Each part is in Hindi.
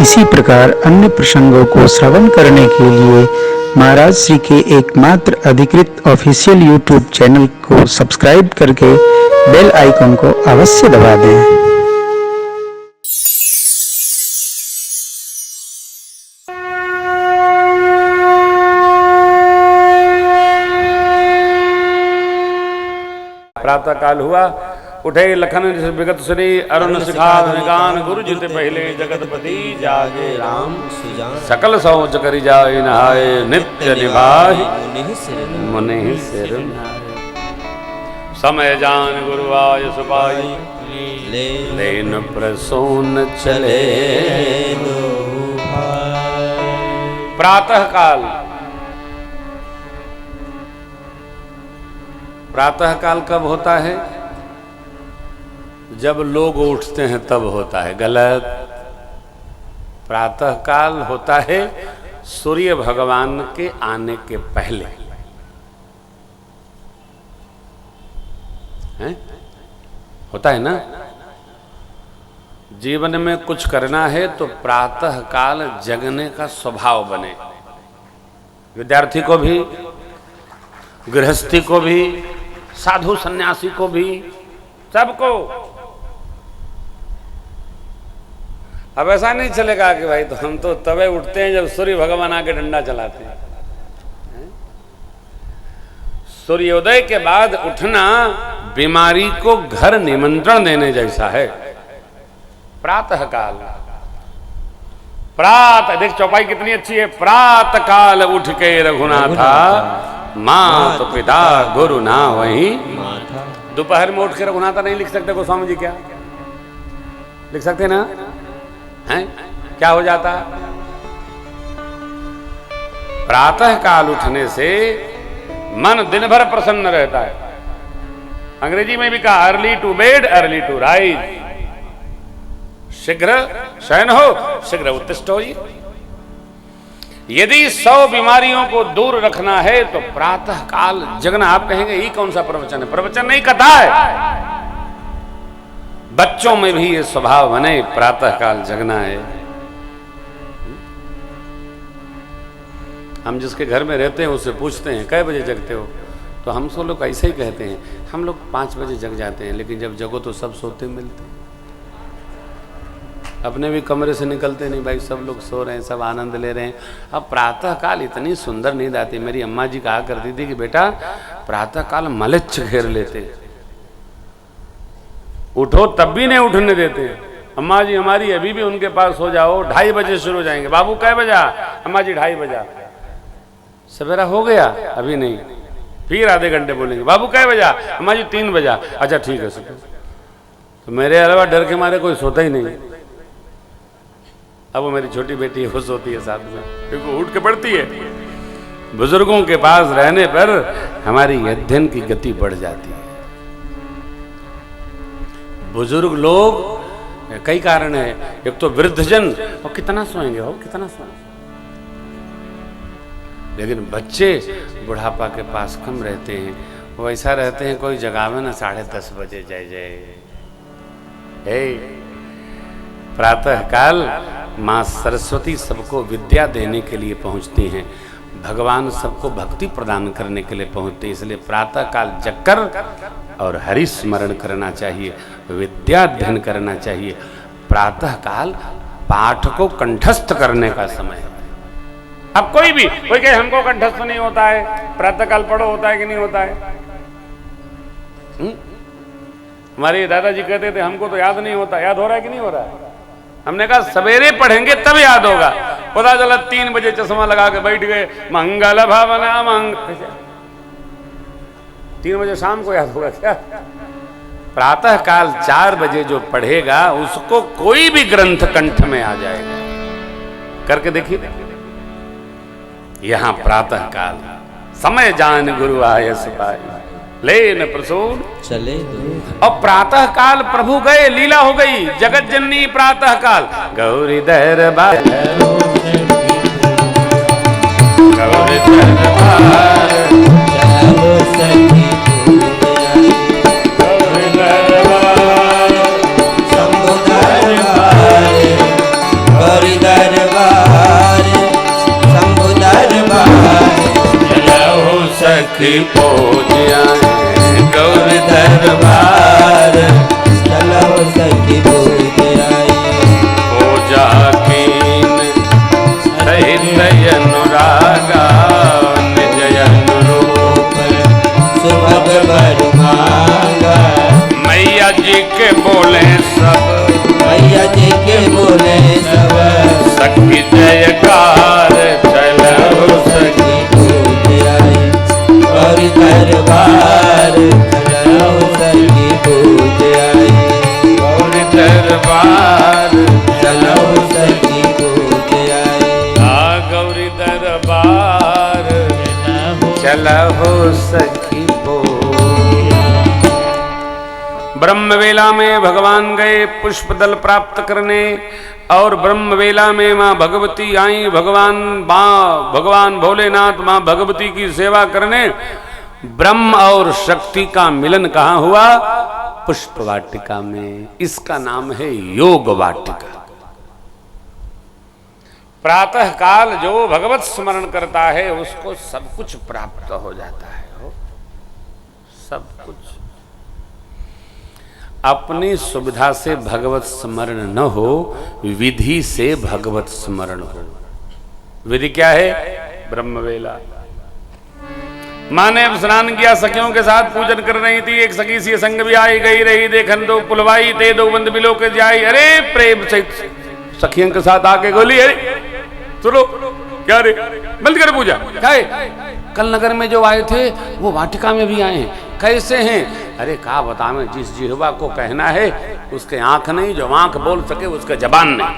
इसी प्रकार अन्य प्रसंगों को श्रवण करने के लिए महाराज श्री के एकमात्र अधिकृत ऑफिशियल यूट्यूब चैनल को सब्सक्राइब करके बेल आइकन को अवश्य दबा दें। प्रातः काल हुआ, उठे लखन विगत श्री अरुण शिखार निगान गुरु जित पहले जगतपति जागे राम सकल सौच करि जाए नहाए नित्य निभाहि मुनि सिर समय जान गुरु आय सुपाई लेन प्रसून चले। प्रातः काल, प्रातः काल कब होता है? जब लोग उठते हैं तब होता है। गलत। प्रातः काल होता है सूर्य भगवान के आने के पहले। हैं? होता है ना? जीवन में कुछ करना है तो प्रातः काल जगने का स्वभाव बने। विद्यार्थी को भी, गृहस्थी को भी, साधु सन्यासी को भी, सबको। अब ऐसा नहीं चलेगा कि भाई तो हम तो तबे उठते हैं जब सूर्य भगवान आके डंडा चलाते हैं। सूर्योदय के बाद उठना बीमारी को घर निमंत्रण देने जैसा है। प्रातः काल, देख चौपाई कितनी अच्छी है। प्रातः काल उठ के रघुनाथा मात पिता गुरु ना वही। दोपहर में उठ के रघुनाथा नहीं लिख सकते गोस्वामी जी? क्या लिख सकते ना? हैं? क्या हो जाता? प्रातः काल उठने से मन दिन भर प्रसन्न रहता है। अंग्रेजी में भी कहा early to bed early to rise. शीघ्र शयन हो शीघ्र उत्तिष्ठ हो। यदि 100 बीमारियों को दूर रखना है तो प्रातः काल जगना। आप कहेंगे ये कौन सा प्रवचन है? प्रवचन नहीं, कथा है। बच्चों में भी ये स्वभाव बने, प्रातः काल जगना है। हम जिसके घर में रहते हैं उससे पूछते हैं कै बजे जगते हो, तो हम सब लोग ऐसे ही कहते हैं हम लोग 5 बजे जग जाते हैं, लेकिन जब जगो तो सब सोते मिलते। अपने भी कमरे से निकलते नहीं भाई, सब लोग सो रहे हैं, सब आनंद ले रहे हैं। अब प्रातः काल इतनी सुंदर नींद आती। मेरी अम्मा जी कहा करती थी कि बेटा प्रातः काल मलेच्छ घेर लेते, उठो तब भी नहीं उठने देते। अम्मा जी हमारी अभी भी उनके पास सो जाओ 2:30 बजे शुरू हो जाएंगे। बाबू कै बजा? अम्मा जी 2:30 बजा। सवेरा हो गया? अभी नहीं। फिर आधे घंटे बोलेंगे बाबू कै बजा? अम्मा जी 3 बजा। अच्छा ठीक है। तो मेरे अलावा डर के मारे कोई सोता ही नहीं। अब वो मेरी छोटी बेटी है, वो सोती है साथ में, क्योंकि उठ के पढ़ती है। बुजुर्गों के पास रहने पर हमारी अध्ययन की गति बढ़ जाती है। बुजुर्ग लोग कई कारण है। एक तो वृद्धजन, और कितना सोएंगे हो, कितना सोएंगे। लेकिन बच्चे बुढ़ापा के पास कम रहते हैं। वो ऐसा रहते हैं कोई जगावे ना 10:30 बजे जय जय। प्रातः काल माँ सरस्वती सबको विद्या देने के लिए पहुँचती हैं। भगवान सबको भक्ति प्रदान करने के लिए पहुँचते हैं। इसलिए प्रातः काल जगकर और हरि स्मरण करना चाहिए, विद्याध्ययन करना चाहिए। प्रातः काल पाठ को कंठस्थ करने का समय है। अब कोई कहे हमको कंठस्थ नहीं होता है, प्रातः काल पढ़ो, होता है कि नहीं होता है? हमारे दादाजी कहते थे हमको तो याद नहीं होता। याद हो रहा है कि नहीं हो रहा है? हमने कहा सवेरे पढ़ेंगे तब याद होगा। पता चला 3 बजे चश्मा लगा के बैठ गए, मंगल भावना मंगल। 3 बजे शाम को याद होगा क्या? प्रातः काल 4 बजे जो पढ़ेगा उसको कोई भी ग्रंथ कंठ में आ जाएगा। करके देखिए। यहां प्रातः काल समय जान गुरु आय सुपाई लेन प्रसून चले। और प्रातः काल प्रभु गए, लीला हो गई। जगत जननी प्रातः काल गौरी दरबार, गौरी दरबार चलो सखी, गौरी दरबार शंभु दरबार, गौरी दरबार सखी पूजियाए गौरी दरबार चलो सखी पूजियाई पूजा कीन सहित अनुरागा निज अनुरूप सुभग वर मांगा मैया जी के बोले सब मैया जी के बोले सब सखी जयकार चलो सखी पूजियाई गौरी दरबार चलो सखी पूजियाई गौरी दरबार चलो सखी पूजियाई गौरी दरबार चलो सखी ब्रह्मवेला में भगवान गए पुष्पदल प्राप्त करने और ब्रह्मवेला में माँ भगवती आई भगवान भोलेनाथ माँ भगवती की सेवा करने ब्रह्म और शक्ति का मिलन कहाँ हुआ? पुष्प वाटिका में। इसका नाम है योग वाटिका। प्रातः काल जो भगवत स्मरण करता है उसको सब कुछ प्राप्त हो जाता है। सब कुछ अपनी सुविधा से भगवत स्मरण न हो, विधि से भगवत स्मरण हो। विधि क्या है? ब्रह्मवेला। माँ ने स्नान किया, सखियों के साथ पूजन कर रही थी। एक सखी सी संग भी आई गई रही, देखन दो पुलवाई ते दो बंद बिलो के जाई। अरे प्रेम से सखियों के साथ आके गोली, अरे सुनो क्या रे, बंद कर पूजा। कल नगर में जो आए थे वो वाटिका में भी आए हैं। कैसे हैं? अरे का बतावें, जिस जिह्वा को कहना है उसके आंख नहीं, जो आंख बोल सके उसके जबान नहीं।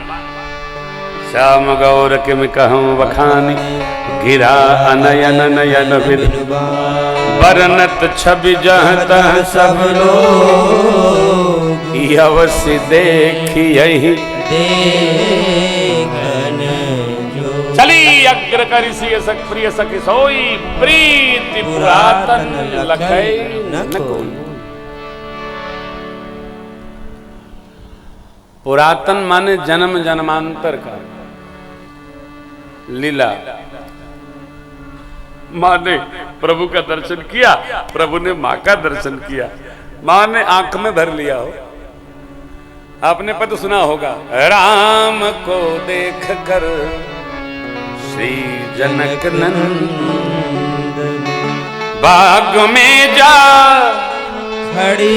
श्याम गौर के मैं कहूँ बखानी, गिरा अनयन नयन विद बरनत छवि जहता सब लोग, अवश्य देखी यही चली अग्र करी सक प्रिय सखी सोई, प्रीति पुरातन लखै न कोई। पुरातन माने जन्म जन्मांतर का लीला। माँ ने प्रभु का दर्शन किया, प्रभु ने माँ का दर्शन किया। माँ ने आंख में भर लिया हो। आपने पद सुना होगा, राम को देख कर श्री जनक नंदन बाग में जा खड़ी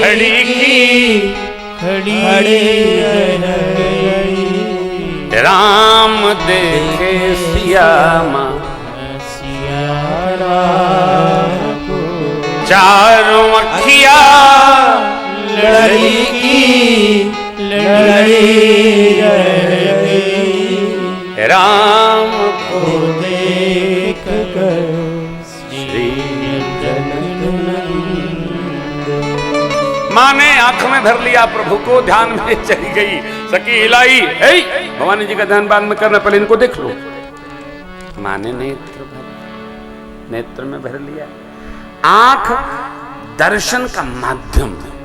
राम देखे सियामा, चारों अखिया लड़ी राम को देख कर श्री जनक नंदन। माँ ने आंख में धर लिया प्रभु को, ध्यान में चली गई। सखी हिलाई, भवानी जी का ध्यान बाद में करना, पहले इनको देख लो। माँ ने नेत्र में भर लिया। आंख दर्शन का माध्यम है।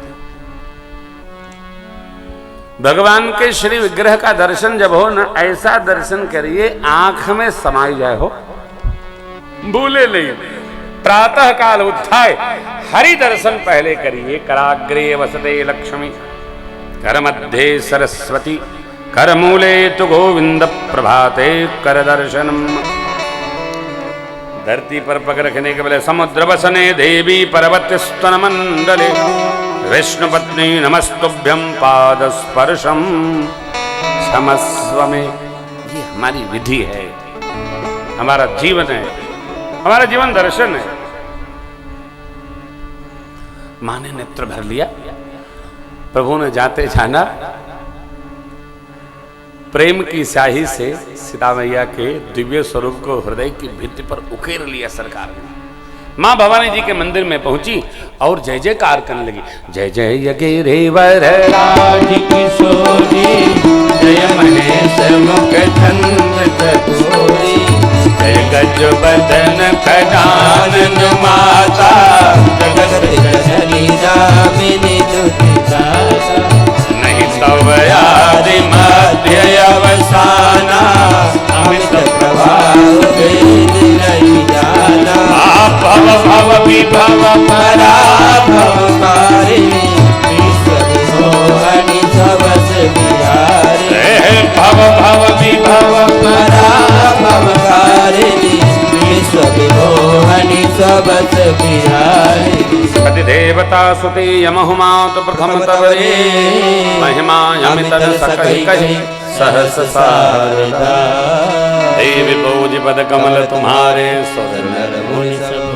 भगवान के श्री विग्रह का दर्शन जब हो ना, ऐसा दर्शन करिए आंख में समाई जाए हो, भूले नहीं। प्रातः काल उत्थाय हरि दर्शन पहले करिए। कराग्रे वसते लक्ष्मी, कर मध्य सरस्वती, कर मूले तु गोविंद, प्रभाते कर दर्शनम। धरती पर पग रखने के बले समुद्र बसने देवी, पर्वत स्तन मंडले विष्णु पत्नी नमस्तुभ्यं, पाद स्पर्शम क्षमस्व में। ये हमारी विधि है, हमारा जीवन है, हमारा जीवन दर्शन है। मां ने नेत्र भर लिया। प्रभु ने जाते जाना प्रेम की स्याही से सीता मैया के दिव्य स्वरूप को हृदय की भित्ति पर उकेर लिया सरकार ने। माँ भवानी जी के मंदिर में पहुंची और जय जयकार करने लगी। जय जय गिरिवर राज किशोरी, जय महेश मुख चंद चकोरी, जय गज बदन खजानन माता, जगत जननी दामिनी दुतिदासा, नहीं तव आदि मध्य अवसाना, अमित प्रभाव वेद नहीं जाना। भव भव देवता सुते यमहुमात प्रथम तवरे महिमा यमित सकहि कहि सहस सारदा देवी पूज पद कमल तुम्हारे नर मुनि सब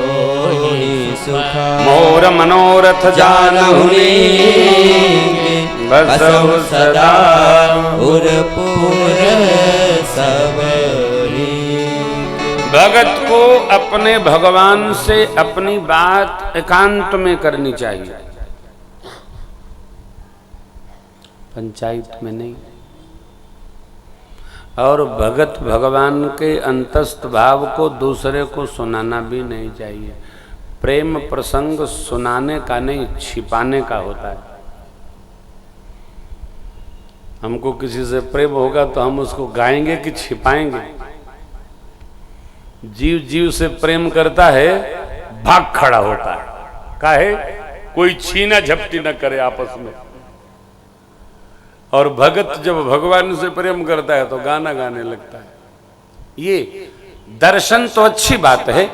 होई सुखा मोर मनोरथ जानहुनी बसहु सदा उरपुर सब भगत को अपने भगवान से अपनी बात एकांत में करनी चाहिए, पंचायत में नहीं। और भगत भगवान के अंतस्थ भाव को दूसरे को सुनाना भी नहीं चाहिए। प्रेम प्रसंग सुनाने का नहीं, छिपाने का होता है। हमको किसी से प्रेम होगा तो हम उसको गाएंगे कि छिपाएंगे? जीव जीव से प्रेम करता है, भाग खड़ा होता है, काहे? कोई छीना झपटी न करे आपस में। और भगत जब भगवान से प्रेम करता है तो गाना गाने लगता है। ये दर्शन तो अच्छी बात है,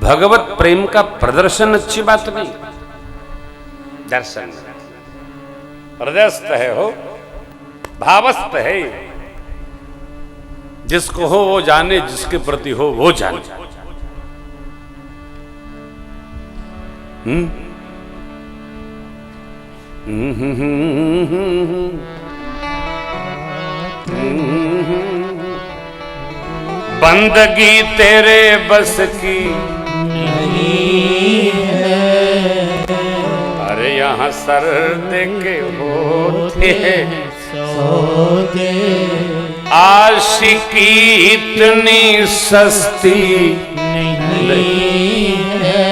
भगवत प्रेम का प्रदर्शन अच्छी बात नहीं। दर्शन हृदयस्थ है, हो भावस्थ है, जिसको हो वो जाने, जिसके प्रति हो वो जाने। बंदगी तेरे बस की नहीं है, अरे यहाँ सर देके होते सौदे आशिकी इतनी सस्ती नहीं है,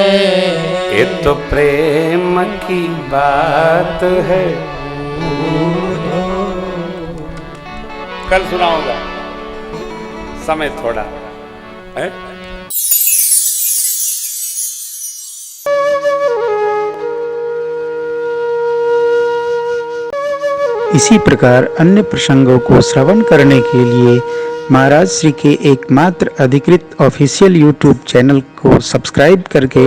ये तो प्रेम की बात है। कल सुनाऊंगा, समय थोड़ा है। इसी प्रकार अन्य प्रसंगों को श्रवण करने के लिए महाराज श्री के एकमात्र अधिकृत ऑफिशियल यूट्यूब चैनल को सब्सक्राइब करके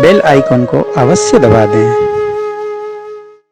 बेल आइकन को अवश्य दबा दें।